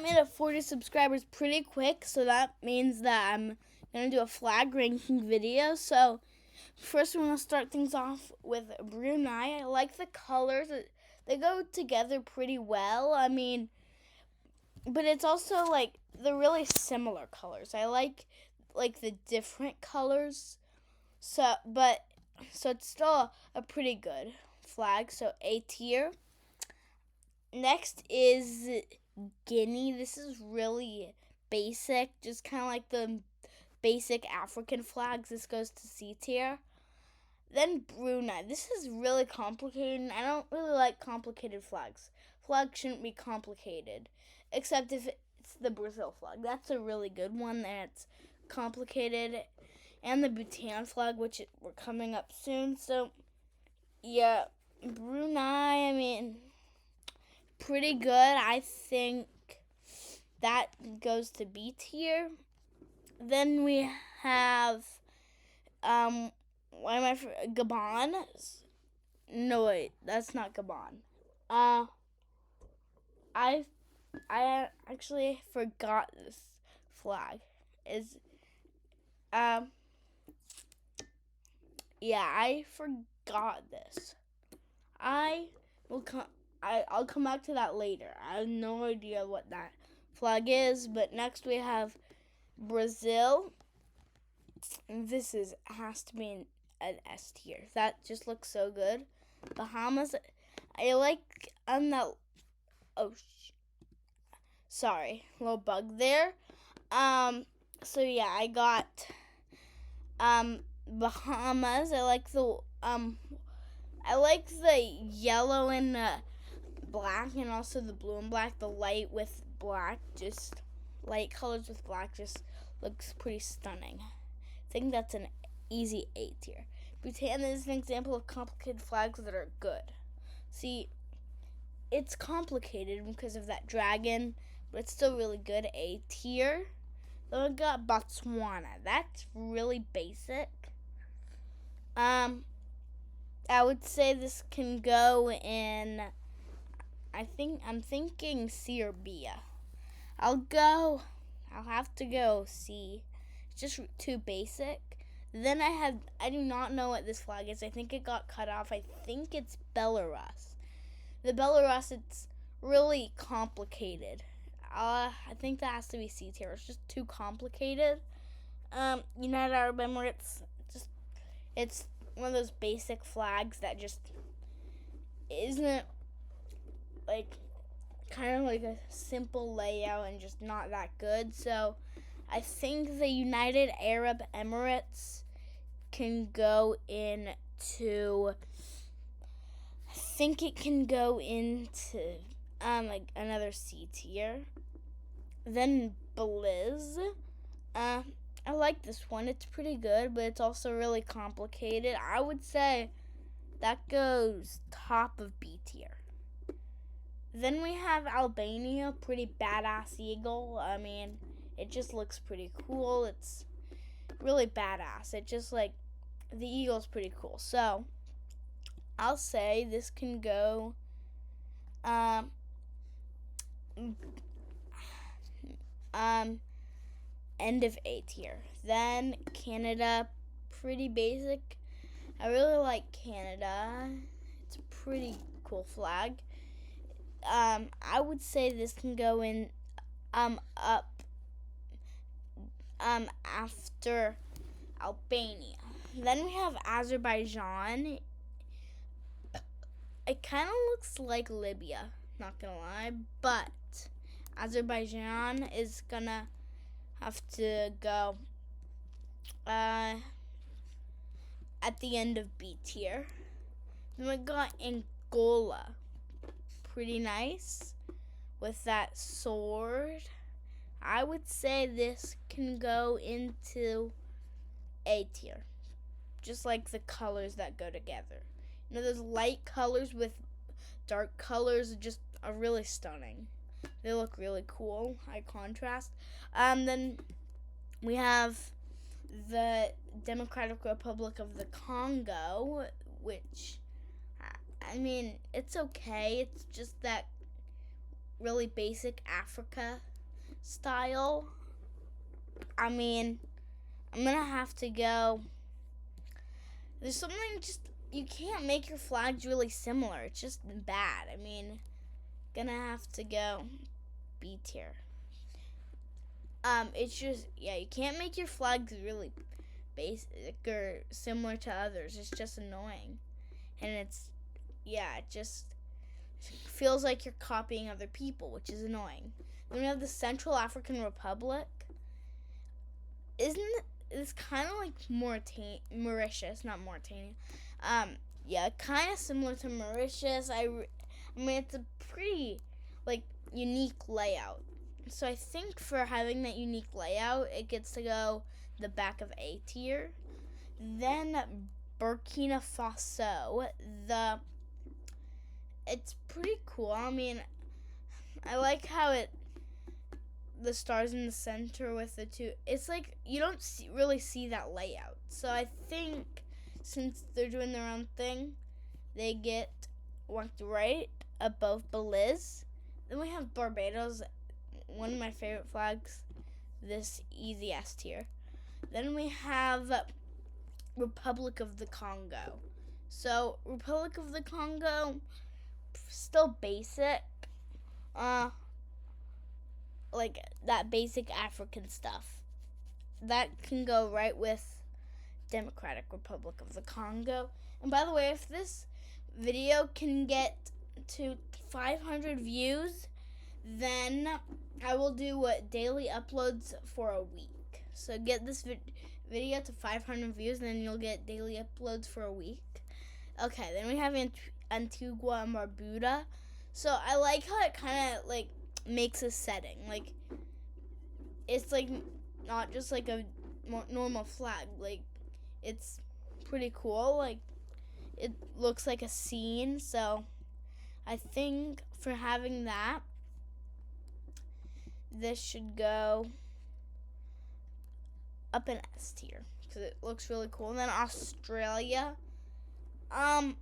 got me to 40 subscribers pretty quick, so that means that I'm going to do a flag ranking video. So first we're going to start things off with Brunei. I like the colors. They go together pretty well. I mean, but it's also like they're really similar colors. I like the different colors. So it's still a pretty good flag. So A tier. Next is Guinea. This is really basic, just kind of like the basic African flags. This goes to C tier. Then Brunei. This is really complicated, and I don't really like complicated flags. Flags shouldn't be complicated, except if it's the Brazil flag. That's a really good one that's complicated. And the Bhutan flag, which we're coming up soon. So, yeah, Brunei, I mean, pretty good. I think that goes to B tier. Then we have Gabon. No, wait, that's not Gabon. I actually forgot this flag. I forgot this. I'll come back to that later. I have no idea what that flag is, but next we have Brazil. This has to be an S tier. That just looks so good. Bahamas, I like that. Oh, sorry, little bug there. So yeah, I got Bahamas. I like the yellow and black, and also the blue and black. The light with black, just light colors with black, just looks pretty stunning. I think that's an easy A tier. Bhutan is an example of complicated flags that are good. See, it's complicated because of that dragon, but it's still really good. A tier. Then we got Botswana. That's really basic. I would say this can go in, I'm thinking C or B. I'll have to go C. It's just too basic. Then I do not know what this flag is. I think it got cut off. I think it's Belarus. The Belarus, it's really complicated. I think that has to be C tier. It's just too complicated. United Arab Emirates, it's one of those basic flags that just isn't kind of like a simple layout and just not that good. So I think the United Arab Emirates can go into, I think it can go into another C tier. Then Belize. I like this one. It's pretty good, but it's also really complicated. I would say that goes top of B tier. Then we have Albania, pretty badass eagle. I mean, it just looks pretty cool. It's really badass. It just the eagle's pretty cool. So I'll say this can go end of A tier. Then Canada, pretty basic. I really like Canada. It's a pretty cool flag. I would say this can go in up after Albania. Then we have Azerbaijan. It kind of looks like Libya, not gonna lie, but Azerbaijan is gonna have to go at the end of B tier. Then we got Angola. Pretty nice with that sword. I would say this can go into A tier. Just like the colors that go together. Those light colors with dark colors just are really stunning. They look really cool. High contrast. Then we have the Democratic Republic of the Congo, which, I mean, it's okay. It's just that really basic Africa style. I mean, I'm gonna have to go. There's something just, you can't make your flags really similar. It's just bad. I mean, gonna have to go B tier. It's just, yeah, you can't make your flags really basic or similar to others. It's just annoying. And it just feels like you're copying other people, which is annoying. Then we have the Central African Republic. It's kind of like Mauritius, not Mauritania. Yeah, kind of similar to Mauritius. I mean, it's a pretty, like, unique layout. So I think for having that unique layout, it gets to go the back of A tier. Then Burkina Faso, it's pretty cool. I mean, I like how the stars in the center with the two. It's like you don't really see that layout. So I think since they're doing their own thing, they get ranked right above Belize. Then we have Barbados, one of my favorite flags, this easy S tier. Then we have Republic of the Congo. So Republic of the Congo, still basic. Like that basic African stuff. That can go right with Democratic Republic of the Congo. And by the way, if this video can get to 500 views, then I will do daily uploads for a week. So get this video to 500 views, and then you'll get daily uploads for a week. Okay, then we have Antigua and Barbuda. So I like how it kind of like makes a setting. Like, it's like not just like a normal flag. Like, it's pretty cool. Like, it looks like a scene. So I think for having that, this should go up in S tier because it looks really cool. And then Australia, kind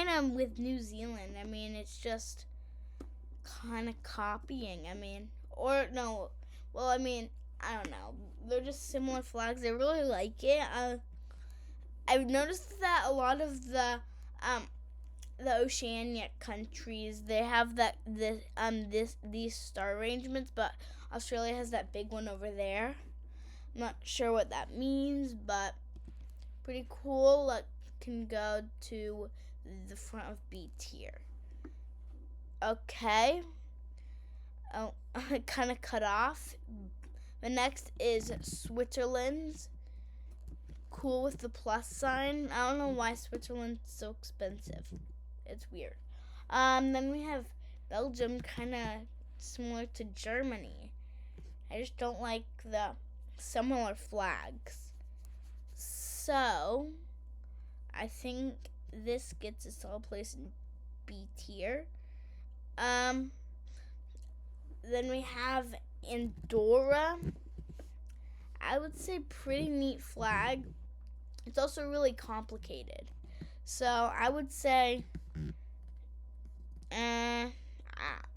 of with New Zealand. I mean, it's just kind of copying. I mean, or no, well, I mean, I don't know. They're just similar flags. I really like it. I've noticed that a lot of the Oceanic countries, they have these star arrangements, but Australia has that big one over there. I'm not sure what that means, but pretty cool. Like, can go to the front of B tier. Okay. Oh, I kind of cut off. The next is Switzerland's. Cool with the plus sign. I don't know why Switzerland's so expensive. It's weird. Then we have Belgium, kind of similar to Germany. I just don't like the similar flags. So I think this gets us all placed in B tier. Then we have Andorra. I would say pretty neat flag. It's also really complicated. So I would say,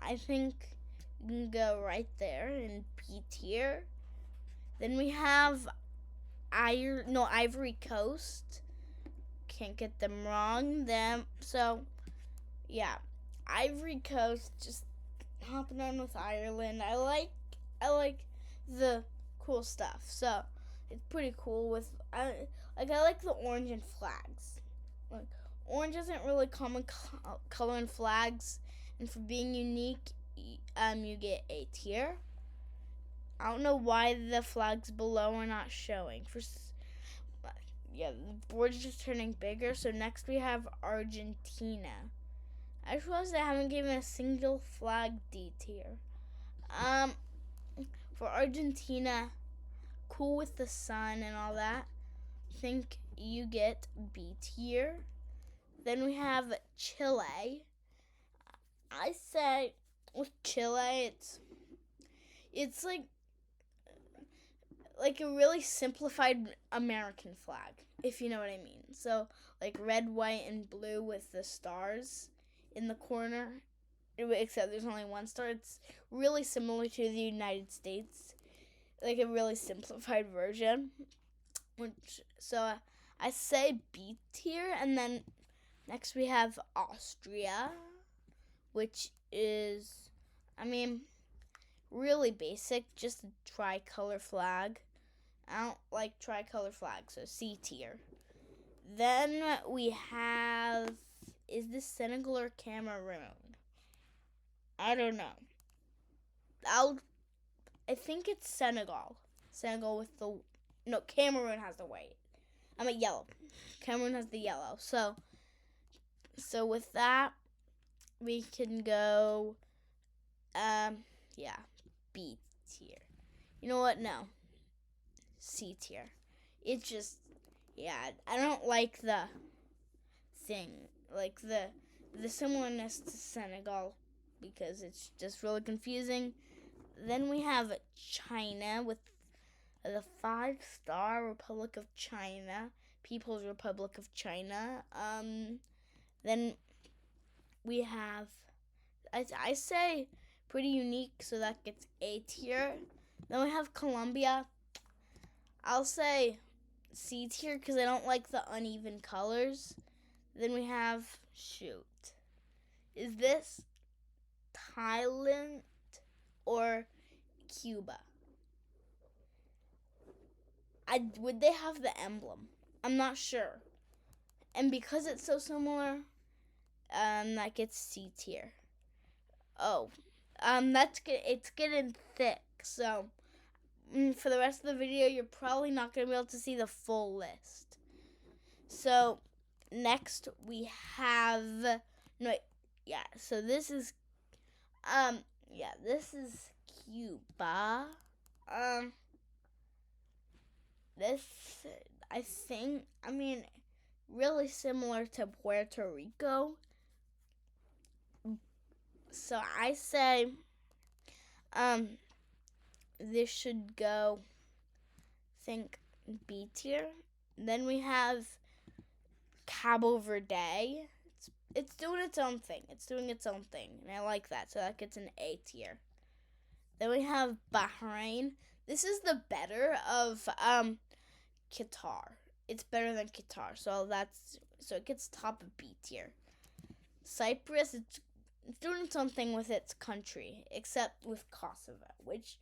I think you can go right there in B tier. Then we have Ivory Coast. Can't get them wrong. So yeah, Ivory Coast, just hopping on with Ireland. I like the cool stuff. So it's pretty cool with I like the orange in flags. Like, orange isn't really common color in flags, and for being unique, you get A tier. I don't know why the flags below are not showing. The board's just turning bigger. So next we have Argentina. I just realized I haven't given a single flag D tier. For Argentina, cool with the sun and all that. I think you get B tier. Then we have Chile. I say with Chile, it's like a really simplified American flag, if you know what I mean. So like red, white, and blue with the stars in the corner. except there's only one star. It's really similar to the United States, like a really simplified version. So I say B tier, and then next we have Austria, which is, really basic, just a tricolor flag. I don't like tricolor flags, so C tier. Then we have, is this Senegal or Cameroon? I don't know. I think it's Senegal. Senegal with Cameroon has the white. Yellow. Cameroon has the yellow. So with that, we can go, B tier. You know what? No. C tier. It's just, I don't like the thing, like the similarness to Senegal, because it's just really confusing. Then we have China with the 5-star Republic of China, People's Republic of China. Then we have, I say pretty unique, so that gets A tier. Then we have Colombia. I'll say C tier because I don't like the uneven colors. Then we have, is this Thailand or Cuba? Would they have the emblem? I'm not sure. And because it's so similar, that gets C tier. It's getting thick, so for the rest of the video, you're probably not going to be able to see the full list. So next we have, so this is, this is Cuba. This, I think, really similar to Puerto Rico. So I say, this should go, B tier. Then we have Cabo Verde. It's doing its own thing. And I like that. So that gets an A tier. Then we have Bahrain. This is the better of Qatar. It's better than Qatar. So it gets top of B tier. Cyprus, it's doing its own thing with its country, except with Kosovo. Which,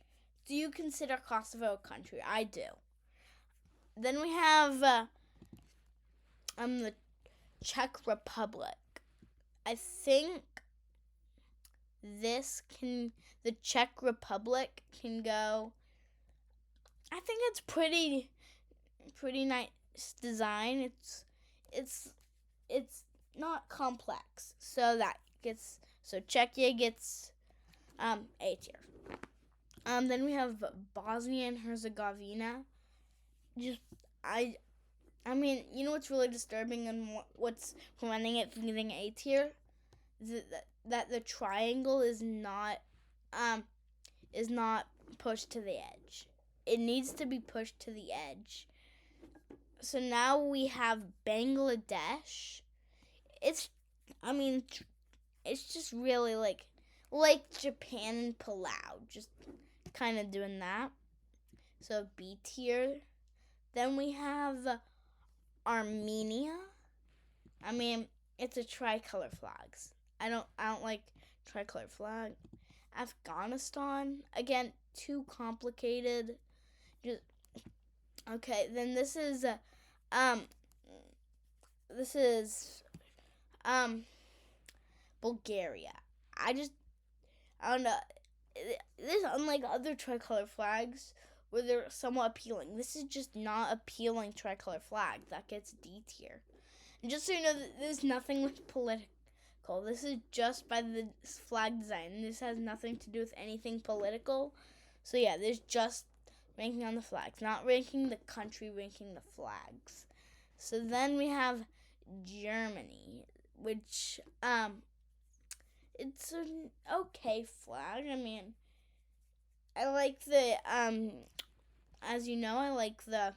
do you consider Kosovo a country? I do. Then we have the Czech Republic. I think the Czech Republic can go, I think it's pretty nice design. It's not complex. So Czechia gets A tier. Then we have Bosnia and Herzegovina. You know what's really disturbing and what's preventing it from getting A tier? That the triangle is not pushed to the edge. It needs to be pushed to the edge. So now we have Bangladesh. It's just really like Japan and Palau, just kind of doing that. So B tier. Then we have Armenia. It's a tricolor flags. I don't like tricolor flag. Afghanistan, again, too complicated. Then this is Bulgaria. I don't know. This, unlike other tricolor flags where they're somewhat appealing, this is just not appealing tricolor flag. That gets D tier. And just so you know, there's nothing with political. This is just by the flag design. This has nothing to do with anything political. So yeah, there's just ranking on the flags, not ranking the country, ranking the flags. So then we have Germany, which it's an okay flag. I like the as you know, I like the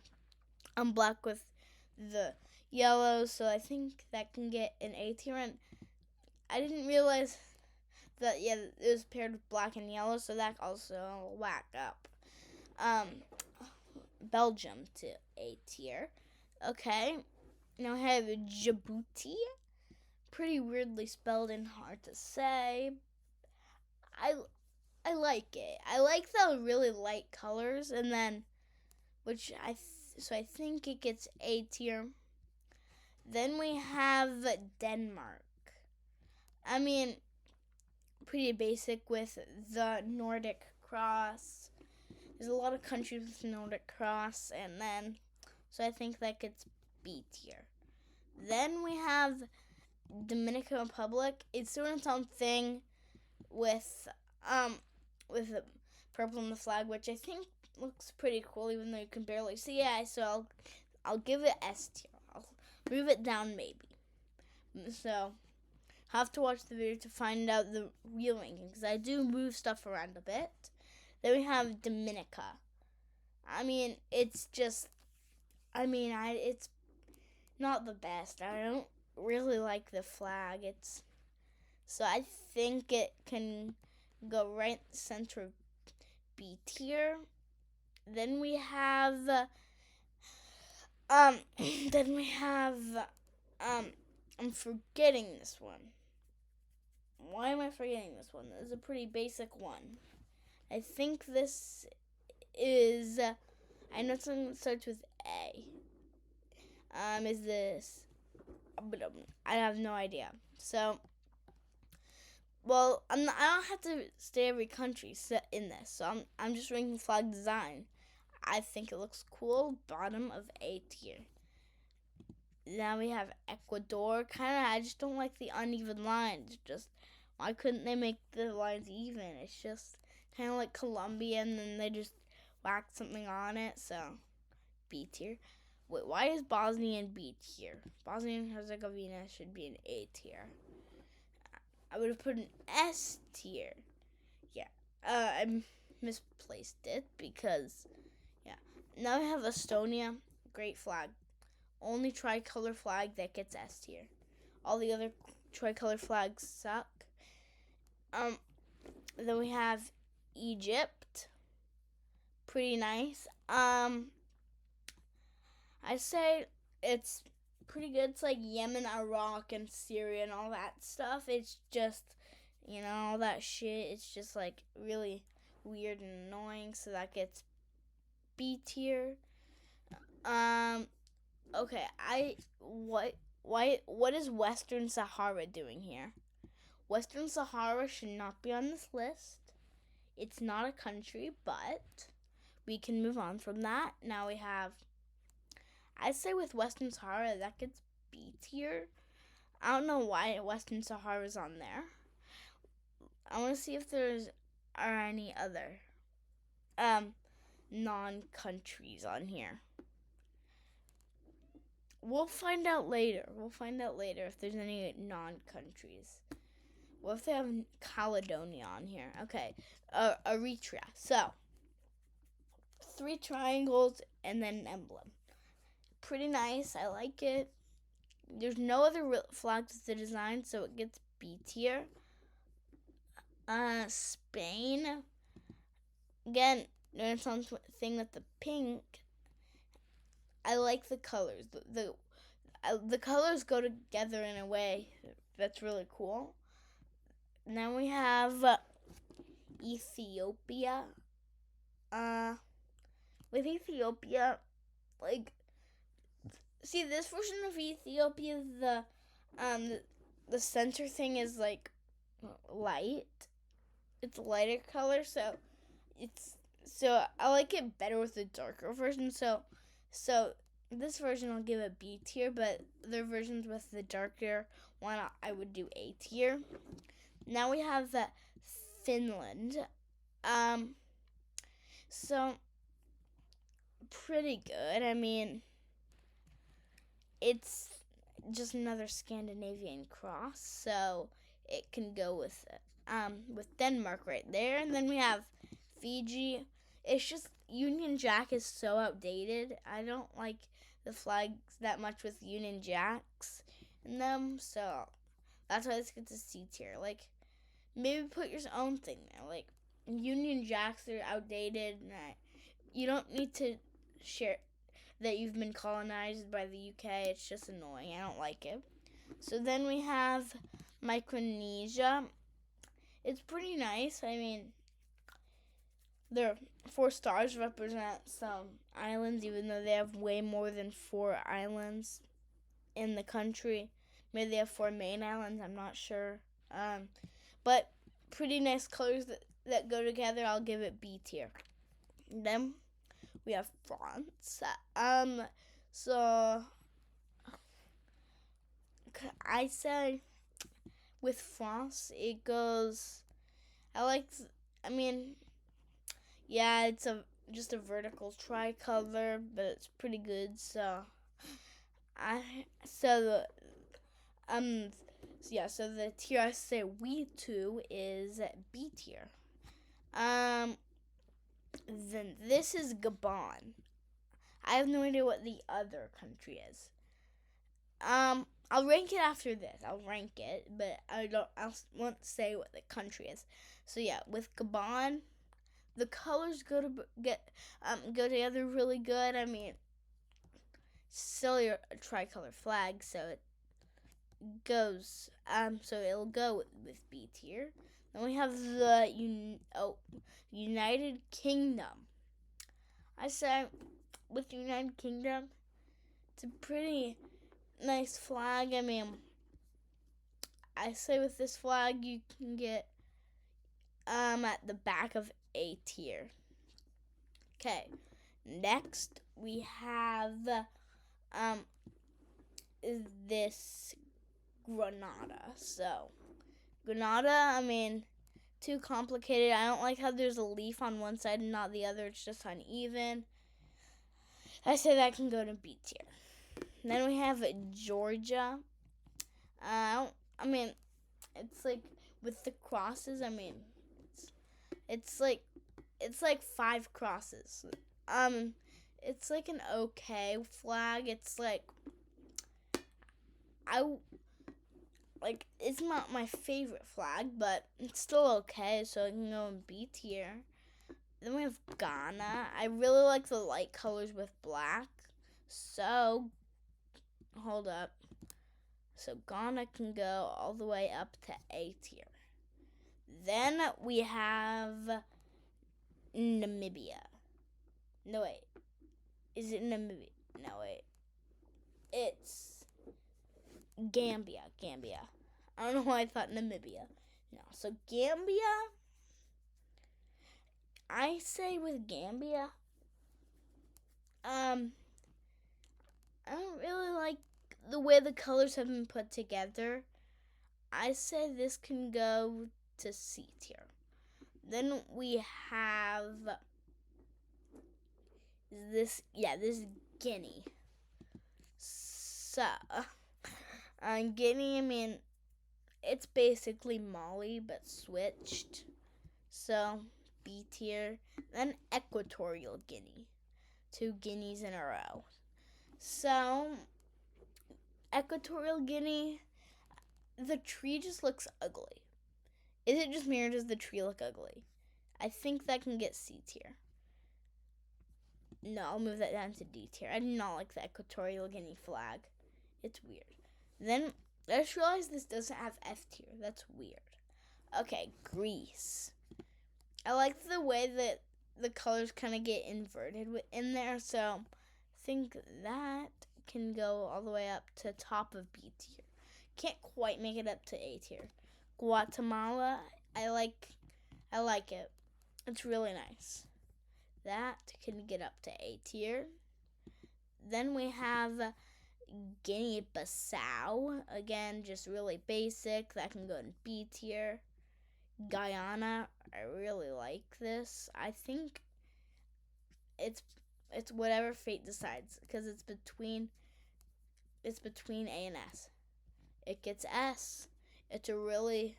black with the yellow, so I think that can get an A tier. And I didn't realize it was paired with black and yellow, so that also whack up. Belgium to A tier. Okay, now we have Djibouti. Pretty weirdly spelled and hard to say. I like it. I like the really light colors, and then so I think it gets A tier. Then we have Denmark. I mean, pretty basic with the Nordic cross. There's a lot of countries with Nordic cross, and then so I think that gets B tier. Then we have Dominican Republic. It's doing its own thing with the purple on the flag, which I think looks pretty cool, even though you can barely see it. So I'll give it S tier. I'll move it down maybe. So have to watch the video to find out the real ranking, because I do move stuff around a bit. Then we have Dominica. I mean, it's not the best. I don't really like the flag. So I think it can go right center of B tier. Then we have I'm forgetting this one. Why am I forgetting this one? This is a pretty basic one. I think this is I know something that starts with A. Is this? I have no idea. So, well, I don't have to stay every country in this. So I'm just ranking flag design. I think it looks cool. Bottom of A tier. Now we have Ecuador. I just don't like the uneven lines. Just why couldn't they make the lines even? It's just kind of like Colombia, and then they just whack something on it. So B tier. Wait, why is Bosnia in B tier? Bosnia and Herzegovina should be an A tier. I would have put an S tier. Yeah, I misplaced it because, yeah. Now we have Estonia. Great flag. Only tricolor flag that gets S tier. All the other tricolor flags suck. Then we have Egypt. Pretty nice. I'd say it's pretty good. It's like Yemen, Iraq, and Syria and all that stuff. It's just, all that shit. It's just like really weird and annoying. So that gets B tier. Okay. What is Western Sahara doing here? Western Sahara should not be on this list. It's not a country, but we can move on from that. Now we have, I'd say with Western Sahara, that gets B tier. I don't know why Western Sahara is on there. I want to see if are any other non-countries on here. We'll find out later. If there's any non-countries. What if they have Caledonia on here? Okay, Eritrea. So, 3 triangles and then an emblem. Pretty nice. I like it. There's no other flags with the design, so it gets B tier. Spain. Again, there's something with the pink. I like the colors. The colors go together in a way that's really cool. Now we have Ethiopia. With Ethiopia, see, this version of Ethiopia, the center thing is light. It's a lighter color, so I like it better with the darker version. So this version I'll give a B tier, but the versions with the darker one I would do A tier. Now we have Finland. So pretty good. I mean, it's just another Scandinavian cross, so it can go with Denmark right there. And then we have Fiji. It's just Union Jack is so outdated. I don't like the flags that much with Union Jacks in them, so that's why this gets a C tier. maybe put your own thing there. Like Union Jacks are outdated, and you don't need to share that you've been colonized by the UK. It's just annoying. I don't like it. So then we have Micronesia. It's pretty nice. I mean, their 4 stars represent some islands, even though they have way more than 4 islands in the country. Maybe they have 4 main islands. I'm not sure. But pretty nice colors that go together. I'll give it B tier. Then we have France. So I say with France, it goes. I mean, yeah, it's just a vertical tricolor, but it's pretty good. So the tier I say we to is B tier. Then this is Gabon. I have no idea what the other country is. I'll rank it after this. I'll rank it, but I won't say what the country is. So yeah, with Gabon, the colors go together really good. I mean, still a tricolor flag, so it goes. So it'll go with B tier. Then we have the United Kingdom. I say with the United Kingdom, it's a pretty nice flag. I mean, I say with this flag you can get at the back of A tier. Okay, next we have this Grenada. So Grenada, I mean, too complicated. I don't like how there's a leaf on one side and not the other. It's just uneven. I say that can go to B tier. Then we have Georgia. I mean, it's like with the crosses. I mean, it's like 5 crosses. It's like an okay flag. It's like it's not my favorite flag, but it's still okay. So it can go in B tier. Then we have Ghana. I really like the light colors with black. So, hold up. So Ghana can go all the way up to A tier. Then we have Namibia. No, wait. Is it Namibia? No, wait. It's Gambia. I don't know why I thought Namibia. No, so Gambia, I say with Gambia, I don't really like the way the colors have been put together. I say this can go to C tier. Then we have this Guinea. So, Guinea, I mean, it's basically Mali but switched. So, B tier. Then Equatorial Guinea. 2 Guineas in a row. So, Equatorial Guinea, the tree just looks ugly. Is it just me or does the tree look ugly? I think that can get C tier. No, I'll move that down to D tier. I do not like the Equatorial Guinea flag. It's weird. Then I just realized this doesn't have F tier. That's weird. Okay, Greece. I like the way that the colors kind of get inverted in there, so I think that can go all the way up to top of B tier. Can't quite make it up to A tier. Guatemala, I like it. It's really nice. That can get up to A tier. Then we have Guinea-Bissau. Again, just really basic. That can go in B tier. Guyana, I really like this. I think it's whatever fate decides because it's between A and S. It gets S. It's a really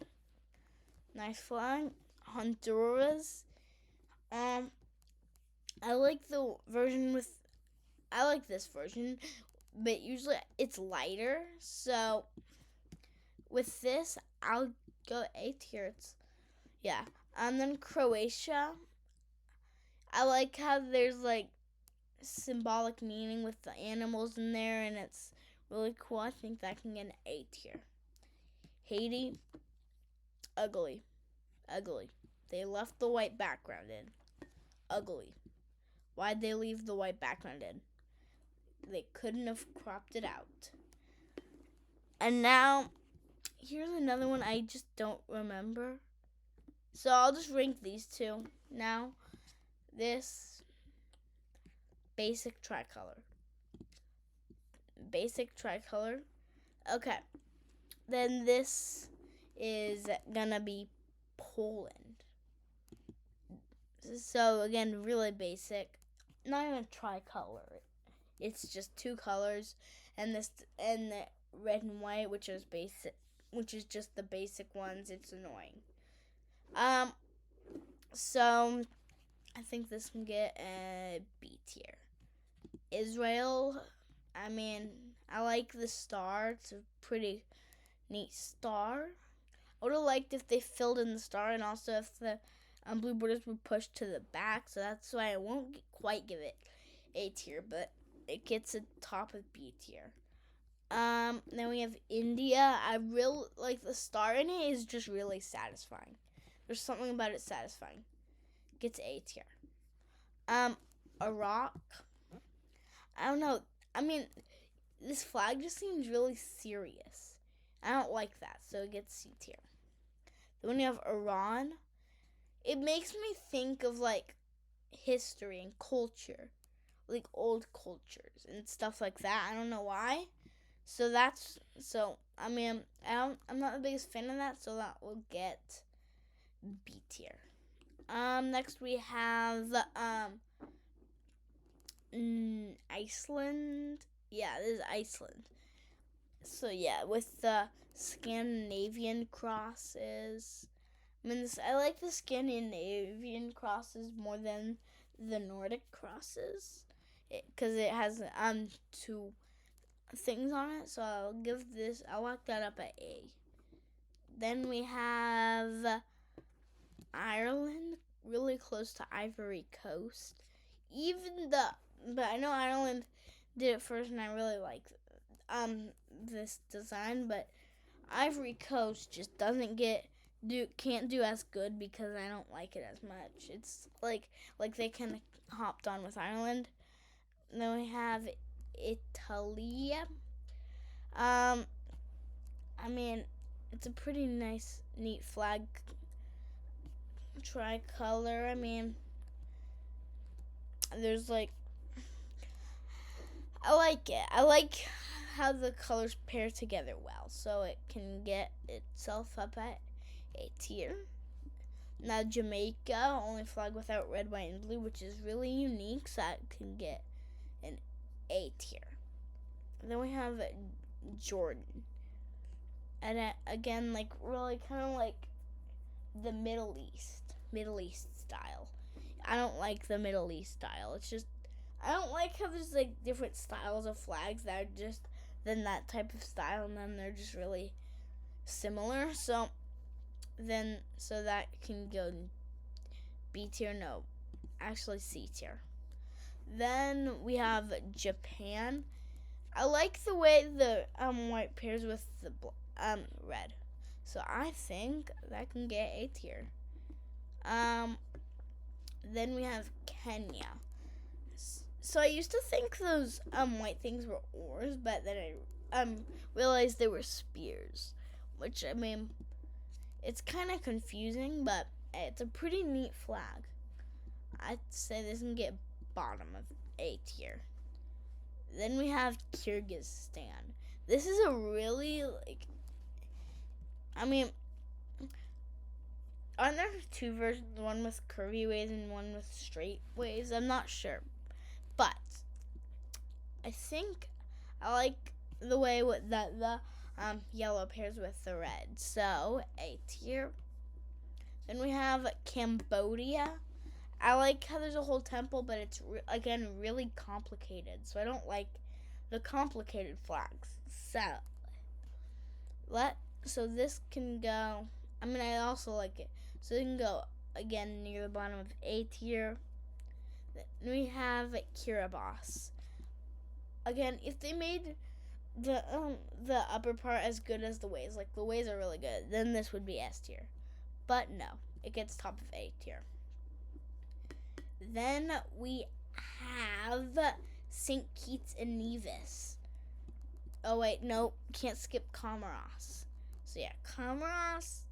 nice flag. Honduras. I like this version, but usually it's lighter. So with this, I'll go A tier. It's Yeah. And then Croatia. I like how there's like symbolic meaning with the animals in there, and it's really cool. I think that can get an A tier. Haiti, ugly. Ugly. They left the white background in. Ugly. Why'd they leave the white background in? They couldn't have cropped it out. And now, here's another one I just don't remember. So I'll just rank these two now. This basic tricolor. Basic tricolor. Okay. Then this is gonna be Poland. So again, really basic. Not even tricolor. It's just two colors, and the red and white, which is basic, which is just the basic ones. It's annoying. So I think this can get a B tier. Israel. I mean, I like the star. It's a pretty neat star. I would have liked if they filled in the star, and also if the blue borders were pushed to the back. So that's why I won't quite give it A tier, but it gets a top of B tier. Then we have India. I really like the star in it is just really satisfying. There's something about it satisfying. Gets A tier. Iraq. I don't know. I mean, this flag just seems really serious. I don't like that, so it gets C tier. Then when you have Iran, it makes me think of like history and culture, like old cultures and stuff like that. I don't know why. I mean, I'm not the biggest fan of that, so that will get B tier. Next we have Iceland. Yeah, this is Iceland. So yeah, with the Scandinavian crosses. I like the Scandinavian crosses more than the Nordic crosses, because it has two things on it. So I'll lock that up at A. Then we have Ireland, really close to Ivory Coast. But I know Ireland did it first, and I really like this design. But Ivory Coast just can't do as good because I don't like it as much. It's like they kind of hopped on with Ireland. And then we have Italy. I mean, it's a pretty nice, neat flag. Tricolor. I mean, there's like, I like it. I like how the colors pair together well, so it can get itself up at A tier. Now Jamaica, only flag without red, white, and blue, which is really unique, so that can get an A tier. Then we have Jordan, and again, like really kind of like the Middle East style. I don't like the Middle East style. It's just I don't like how there's like different styles of flags that are just than that type of style, and then they're just really similar. So that can go B tier. No, actually C tier. Then we have Japan. I like the way the white pairs with the red, so I think that can get A tier. Then we have Kenya. So I used to think those white things were oars, but then I realized they were spears, which I mean, it's kind of confusing, but it's a pretty neat flag. I'd say this can get bottom of A tier. Then we have Kyrgyzstan. This is a really aren't there two versions, one with curvy waves and one with straight waves? I'm not sure. But I think I like the way that the yellow pairs with the red. So A tier. Then we have Cambodia. I like how there's a whole temple, but it's again really complicated. So I don't like the complicated flags. So this can go. I also like it. So you can go again near the bottom of A tier. Then we have Kiribati. Again, if they made the upper part as good as the ways, like the ways are really good, then this would be S tier. But no, it gets top of A tier. Then we have St. Kitts and Nevis. Oh wait, no, can't skip Comoros. So yeah, Comoros.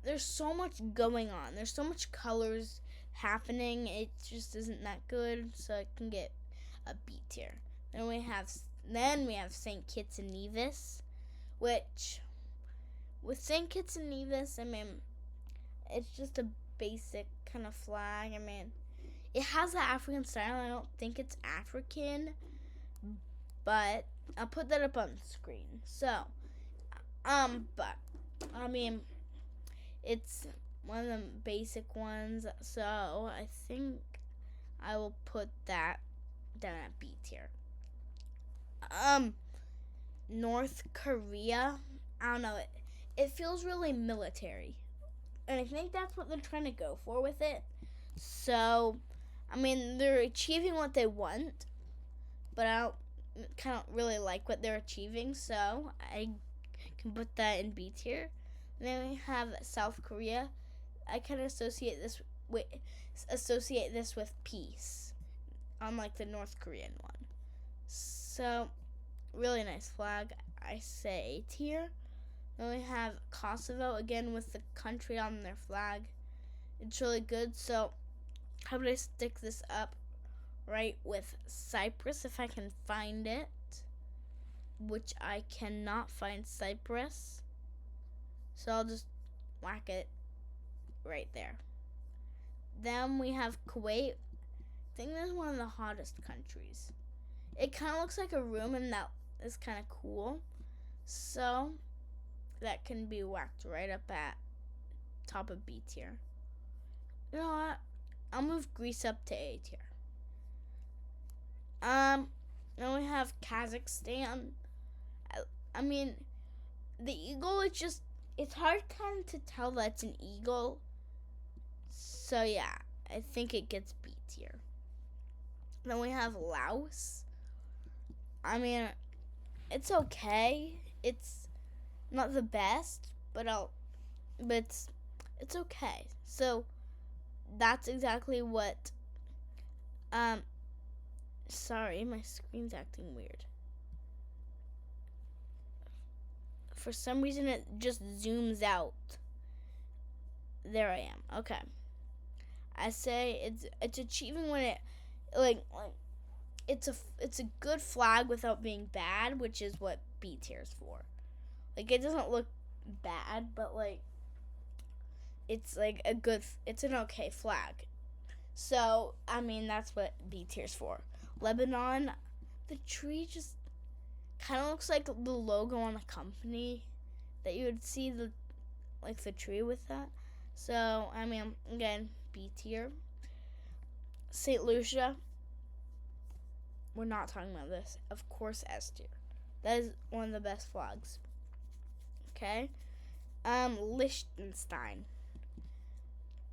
There's so much going on. There's so much colors happening. It just isn't that good, so it can get a B tier. Then we have St. Kitts and Nevis, which with St. Kitts and Nevis, I mean, it's just a basic kind of flag. I mean, it has the African style. I don't think it's African, but I'll put that up on the screen. So, but I mean, it's one of the basic ones. So I think I will put that down at B tier. North Korea. I don't know. It feels really military, and I think that's what they're trying to go for with it. So, I mean, they're achieving what they want, but I don't really like what they're achieving, so I can put that in B tier. And then we have South Korea. I kind of associate this with peace, unlike the North Korean one. So, really nice flag. I say A tier. Then we have Kosovo, again with the country on their flag. It's really good, so how would I stick this up right with Cyprus if I can find it? Which I cannot find Cyprus. So I'll just whack it right there. Then we have Kuwait. I think this is one of the hottest countries. It kind of looks like a room, and that is kind of cool. So that can be whacked right up at top of B tier. You know what? I'll move Greece up to A tier. Then we have Kazakhstan. I mean, the eagle is just, it's hard kind of to tell that it's an eagle. So yeah, I think it gets B tier. Then we have Laos. I mean, it's okay. It's not the best, but it's okay. So that's exactly what sorry, my screen's acting weird. For some reason it just zooms out. There I am. Okay. I say it's achieving when it like it's a good flag without being bad, which is what B tier's for. Like, it doesn't look bad, but like it's like it's an okay flag. So, I mean, that's what B tier's for. Lebanon, the tree just kind of looks like the logo on a company that you would see the tree with that. So, I mean, again, B tier. St. Lucia, we're not talking about this. Of course, S tier. That is one of the best flags. Okay. Liechtenstein.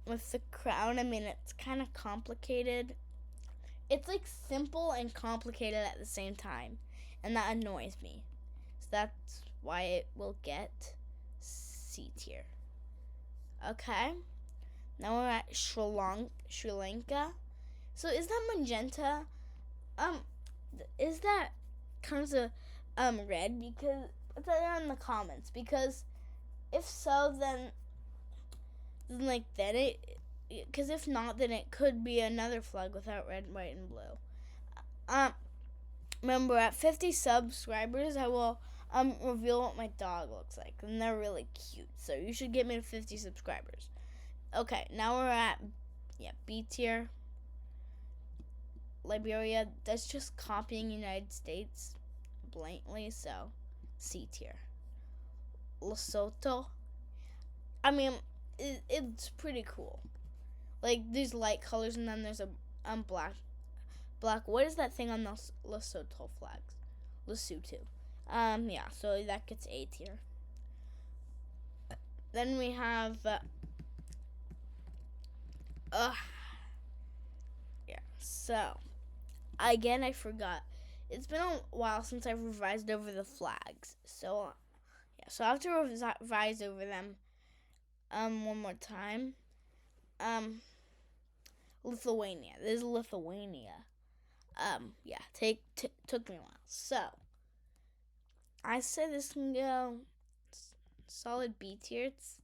With the crown, I mean, it's kind of complicated. It's like simple and complicated at the same time, and that annoys me. So that's why it will get C tier. Okay. Now we're at Sri Lanka. So is that magenta? Is that kind of red? Because put that down in the comments. Because if so, then because if not, then it could be another flag without red, white, and blue. Remember, at 50 subscribers, I will reveal what my dog looks like, and they're really cute. So you should get me to 50 subscribers. Okay, now we're at B tier. Liberia, that's just copying United States blatantly, so C tier. Lesotho, I mean, it's pretty cool. Like, there's light colors, and then there's a black. What is that thing on those Lesotho flags? Lesotho. Yeah, so that gets A tier. Then we have, yeah. So again, I forgot. It's been a while since I've revised over the flags. So yeah, so I have to revise over them, one more time. Lithuania. This is Lithuania. Yeah, took me a while. So I say this can go solid B tier. It's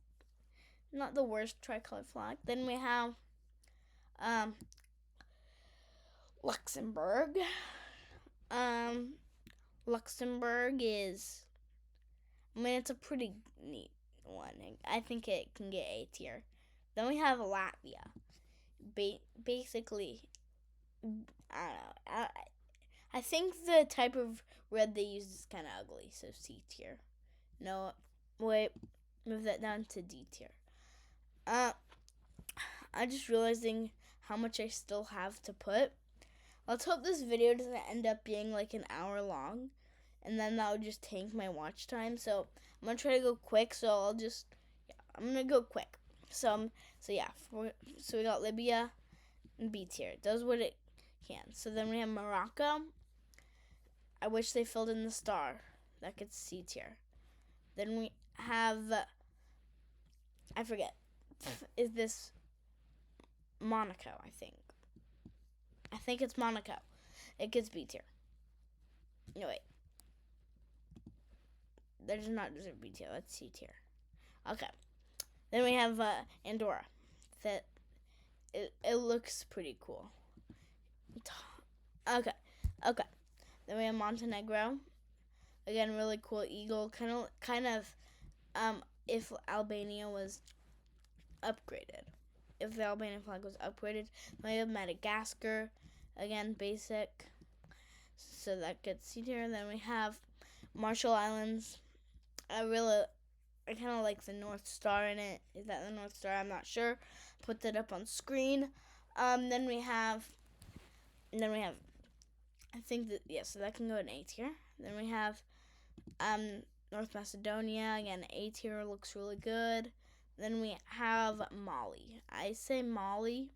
not the worst tricolor flag. Then we have Luxembourg. Luxembourg is, I mean, it's a pretty neat one. I think it can get A tier. Then we have Latvia. Basically, I don't know. I think the type of red they use is kind of ugly, so C tier. No, wait, move that down to D tier. I'm just realizing how much I still have to put. Let's hope this video doesn't end up being like an hour long, and then that would just tank my watch time. So I'm gonna try to go quick. So I'm gonna go quick. So yeah, so we got Libya and B tier. It does what it can. So then we have Morocco. I wish they filled in the star. That gets C tier. Then we have, I forget. Is this Monaco? I think it's Monaco. It gets B tier. No, wait. That does not deserve B tier. That's C tier. Okay. Then we have Andorra. That it looks pretty cool. Okay. Then we have Montenegro. Again, really cool eagle. Kind of. If Albania was upgraded. If the Albanian flag was upgraded. Then we have Madagascar. Again, basic. So that gets C tier. Then we have Marshall Islands. I kind of like the North Star in it. Is that the North Star? I'm not sure. Put that up on screen. Then we have, I think that, yeah, so that can go in A tier. Then we have, North Macedonia. Again, A tier, looks really good. Then we have Mali. I say Mali.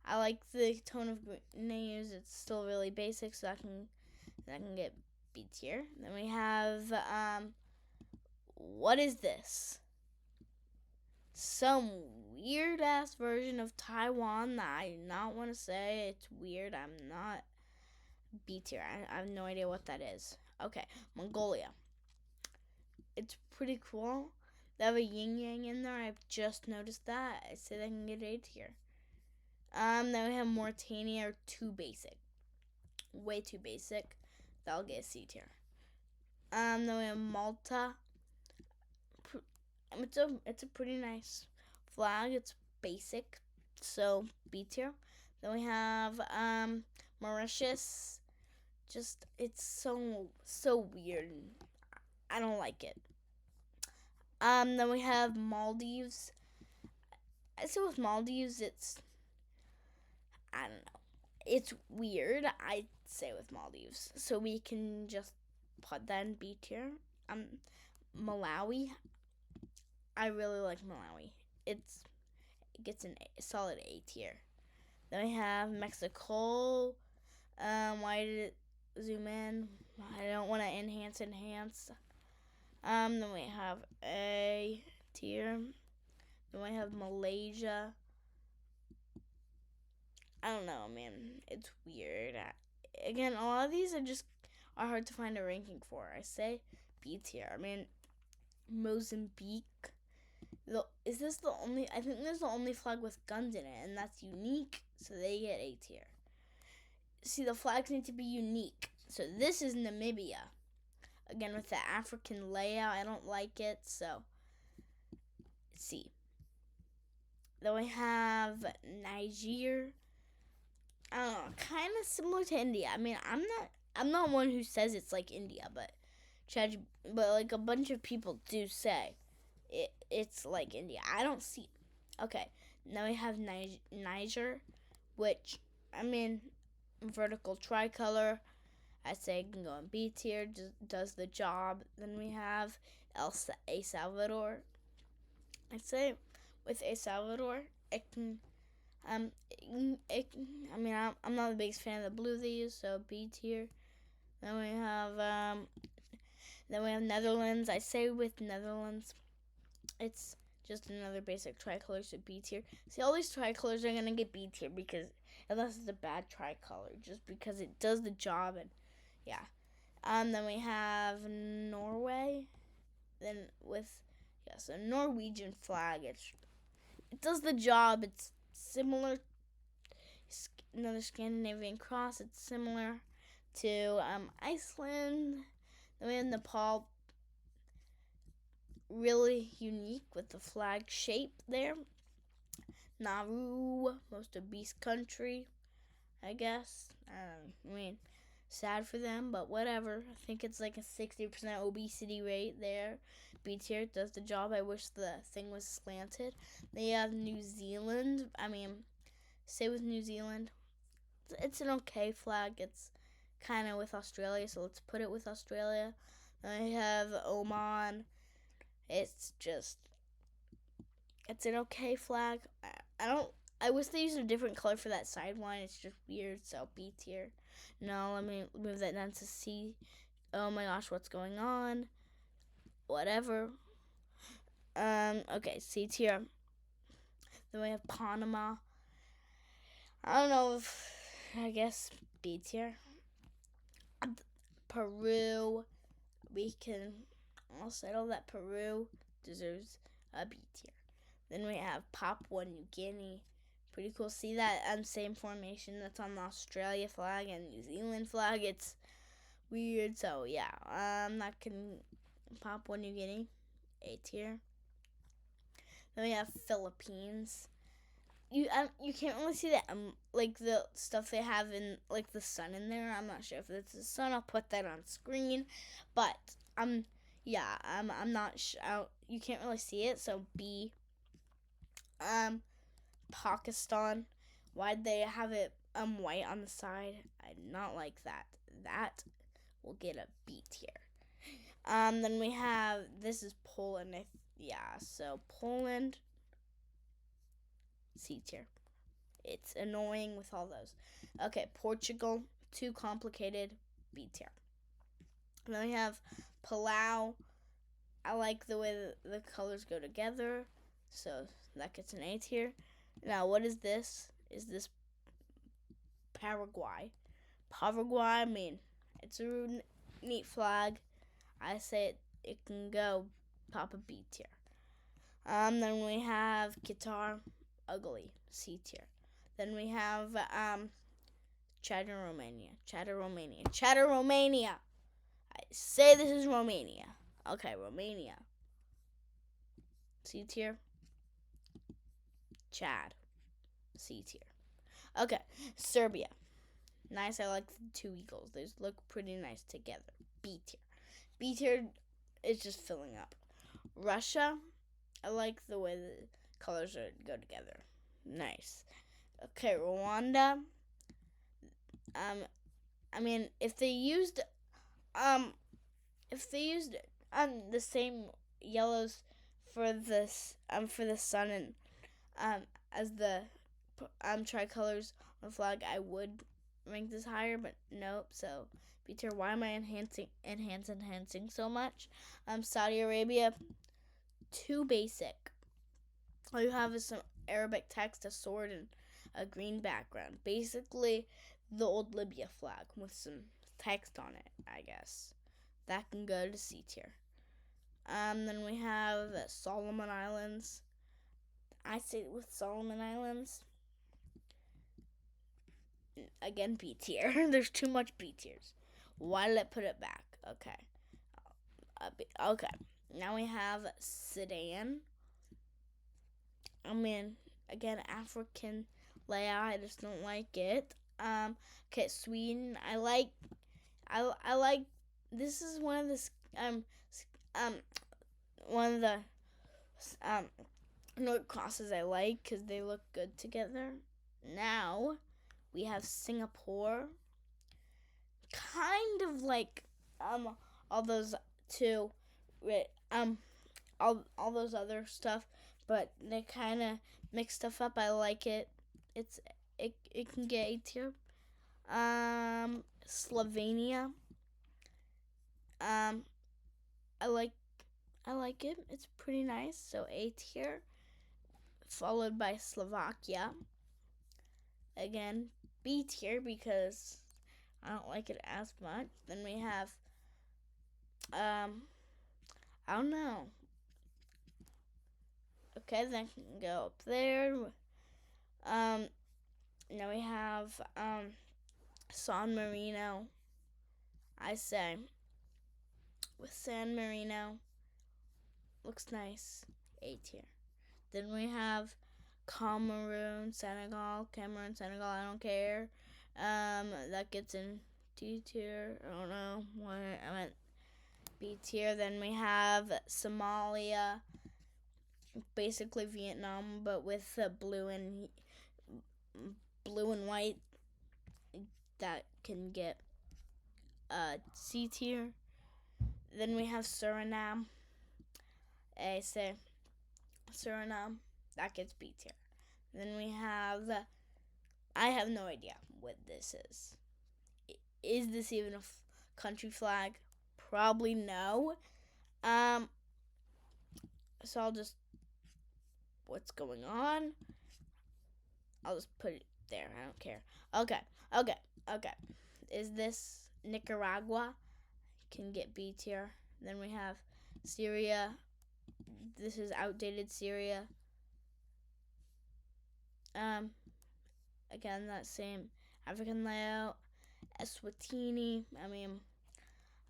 I like the tone of green they use. It's still really basic, so that can get B tier. Then we have, what is this? Some weird ass version of Taiwan that I do not want to say. It's weird. I'm not B tier. I have no idea what that is. Okay, Mongolia. It's pretty cool. They have a yin yang in there. I've just noticed that. I say they can get A tier. Then we have Mauritania, too basic. Way too basic. That'll get a C tier. Then we have Malta. It's a pretty nice flag. It's basic, so B tier. Then we have Mauritius. Just it's so weird. I don't like it. Then we have Maldives. I say with Maldives, I don't know. It's weird. I say with Maldives, so we can just put that in B tier. Malawi. I really like Malawi. It gets a solid A tier. Then we have Mexico. Why did it zoom in? I don't want to enhance. Then we have A tier. Then we have Malaysia. I don't know, man. It's weird. Again, a lot of these are hard to find a ranking for. I say B tier. I mean, Mozambique. Is this the only? I think this is the only flag with guns in it, and that's unique, so they get A tier. See, the flags need to be unique. So this is Namibia. Again, with the African layout, I don't like it, so C. Then we have Niger. I don't know, kind of similar to India. I mean, I'm not one who says it's like India, but like a bunch of people do say it's like India. I don't see. Okay, now we have Niger, which, I mean, vertical tricolor. I say it can go in B tier, does the job. Then we have El Salvador. I'd say with El Salvador, it can I mean, I'm not the biggest fan of the blue they use, so B tier. Then we have Netherlands. I say with Netherlands, it's just another basic tricolor, so B tier. See, all these tricolors are gonna get B tier because unless it's a bad tricolor, just because it does the job and yeah. Then we have Norway. Then with a Norwegian flag. It does the job. It's similar. Another Scandinavian cross. It's similar to Iceland. Then we have Nepal. Really unique with the flag shape there. Nauru, most obese country, I guess. I mean, sad for them, but whatever. I think it's like a 60% obesity rate there. B tier does the job. I wish the thing was slanted. They have New Zealand. I mean, say with New Zealand, it's an okay flag. It's kind of with Australia, so let's put it with Australia. I have Oman. It's an okay flag. I wish they used a different color for that sideline. It's just weird, so B tier. No, let me move that down to C. Oh my gosh, what's going on? Whatever. Okay, C tier. Then we have Panama. I don't know if, I guess B tier. Peru. I'll settle that Peru deserves a B tier. Then we have Papua New Guinea. Pretty cool. See that same formation that's on the Australia flag and New Zealand flag? It's weird. So yeah, I'm not gonna Papua New Guinea, A tier. Then we have Philippines. You can't really see that like the stuff they have in like the sun in there. I'm not sure if it's the sun. I'll put that on screen, but I'm not sure. You can't really see it. So B. Pakistan. Why'd they have it white on the side? I do not like that. That will get a B tier. Then we have this is Poland. So Poland C tier. It's annoying with all those. Okay, Portugal, too complicated, B tier. And then we have Palau. I like the way the colors go together, so that gets an A tier. Now, what is this? Is this Paraguay? Paraguay, I mean, it's a neat flag. I say it can go top of B tier. Then we have Qatar, ugly, C tier. Then we have Chad and Romania. I say this is Romania. Okay, Romania. C tier. Chad. C tier. Okay, Serbia. Nice, I like the two eagles. They look pretty nice together. B tier. B tier is just filling up. Russia. I like the way the colors go together. Nice. Okay, Rwanda. I mean, if they used the same yellows for the sun and as the tricolors on the flag, I would rank this higher, but nope. So B tier. Why am I enhancing so much? Saudi Arabia, too basic. All you have is some Arabic text, a sword, and a green background. Basically, the old Libya flag with some text on it, I guess. That can go to C tier. Then we have Solomon Islands. I say with Solomon Islands, again, B tier. There's too much B tiers. Why did I put it back? Okay. Okay. Now we have Sudan. I mean, again, African layout. I just don't like it. Okay, Sweden. I like. This is one of the note crosses I like because they look good together. Now we have Singapore. Kind of like all those two, all those other stuff, but they kind of mix stuff up. I like it. It can get A tier. Slovenia. Um, I like it. It's pretty nice. So A tier, followed by Slovakia. Again, B tier because I don't like it as much. Then we have I don't know. Okay, then go up there. Now we have San Marino. I say with San Marino, looks nice. A tier. Then we have Cameroon, Senegal. I don't care. That gets in D tier. I don't know what I meant. B tier. Then we have Somalia, basically Vietnam, but with the blue and white. That can get C tier. Then we have Suriname. I say Suriname, that gets B tier. Then we have, I have no idea what this is. Is this even a country flag? Probably no. So I'll just, what's going on? I'll just put it there. I don't care. Okay. Is this Nicaragua? Can get B tier. Then we have Syria. This is outdated Syria. Again, that same African layout. Eswatini. I mean,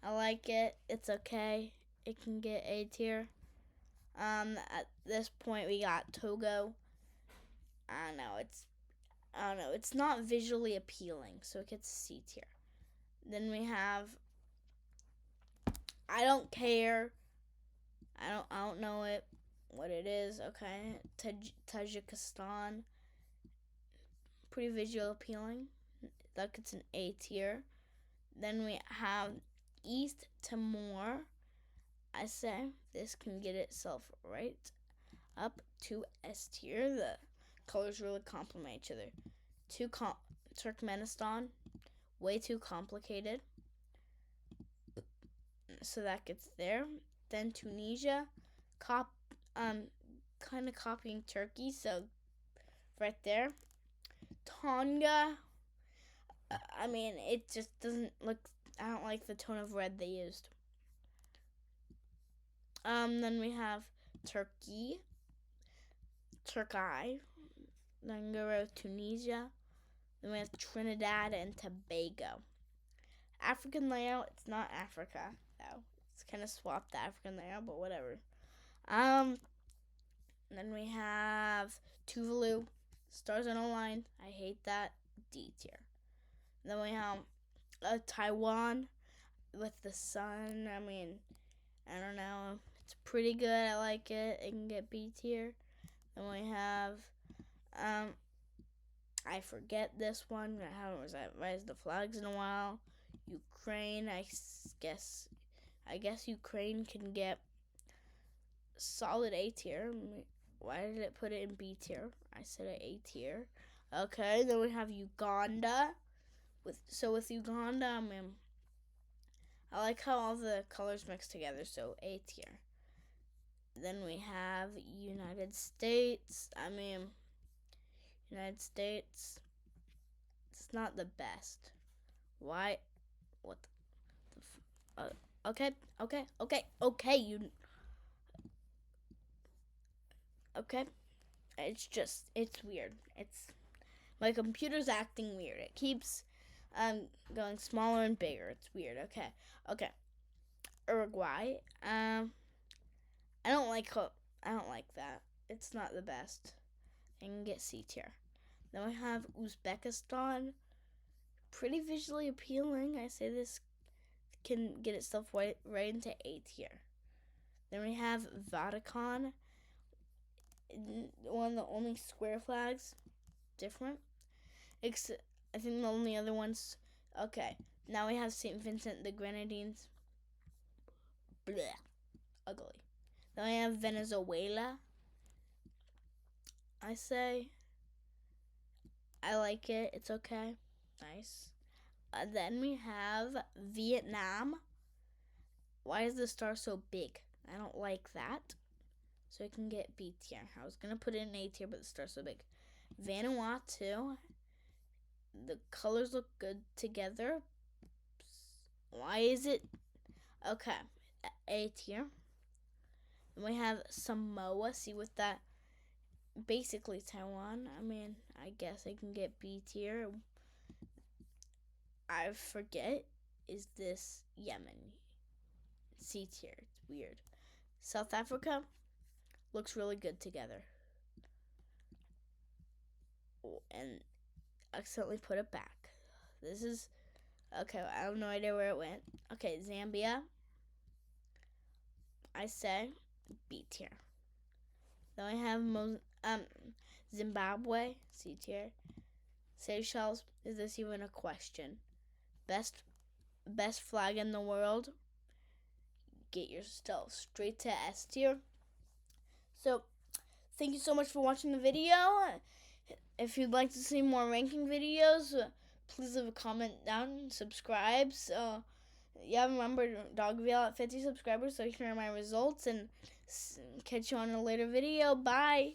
I like it. It's okay. It can get A tier. At this point, we got Togo. I don't know. It's not visually appealing, so it gets C tier. Then we have. I don't care. I don't know what it is. Okay, Tajikistan. Pretty visual appealing. That gets an A tier. Then we have East Timor. I say this can get itself right up to S tier. The colors really complement each other. Turkmenistan, way too complicated. So that gets there. Then Tunisia, kind of copying Turkey. So right there. Tonga. I mean, it just doesn't look. I don't like the tone of red they used. Then we have Turkey. Then go to Tunisia. Then we have Trinidad and Tobago. African layout. It's not Africa though. It's kind of swapped the African layout, but whatever. Then we have Tuvalu. Stars on a line. I hate that. D tier. Then we have Taiwan with the sun. I mean, I don't know. It's pretty good. I like it. It can get B tier. Then we have, I forget this one. I haven't raised the flags in a while. Ukraine. I guess Ukraine can get solid A tier. Why did it put it in B tier? I said A tier. Okay, then we have Uganda. With Uganda, I mean, I like how all the colors mix together, so A tier. Then we have United States. I mean, United States, it's not the best. Why? What okay, it's weird. My computer's acting weird. It keeps going smaller and bigger. It's weird. Okay. Uruguay. I don't like that. It's not the best. I can get C tier. Then we have Uzbekistan. Pretty visually appealing. I say this can get itself right into A tier. Then we have Vatican. One of the only square flags. Different. I think the only other ones. Okay. Now we have St. Vincent the Grenadines. Blech. Ugly. Then we have Venezuela. I say. I like it. It's okay. Nice. Then we have Vietnam. Why is the star so big? I don't like that. So I can get B tier. I was going to put it in A tier, but the star's so big. Vanuatu. The colors look good together. Why is it? Okay. A tier. Then we have Samoa. See what that... Basically Taiwan. I mean, I guess I can get B tier. I forget. Is this Yemen? C tier. It's weird. South Africa looks really good together. And accidentally put it back. This is okay. I have no idea where it went. Okay, Zambia. I say B tier. Then we have Zimbabwe, C tier. Seychelles. Is this even a question? Best flag in the world. Get yourself straight to S tier. So, thank you so much for watching the video. If you'd like to see more ranking videos, please leave a comment down and subscribe. So, yeah, remember Dogville at 50 subscribers so you can hear my results and catch you on a later video. Bye.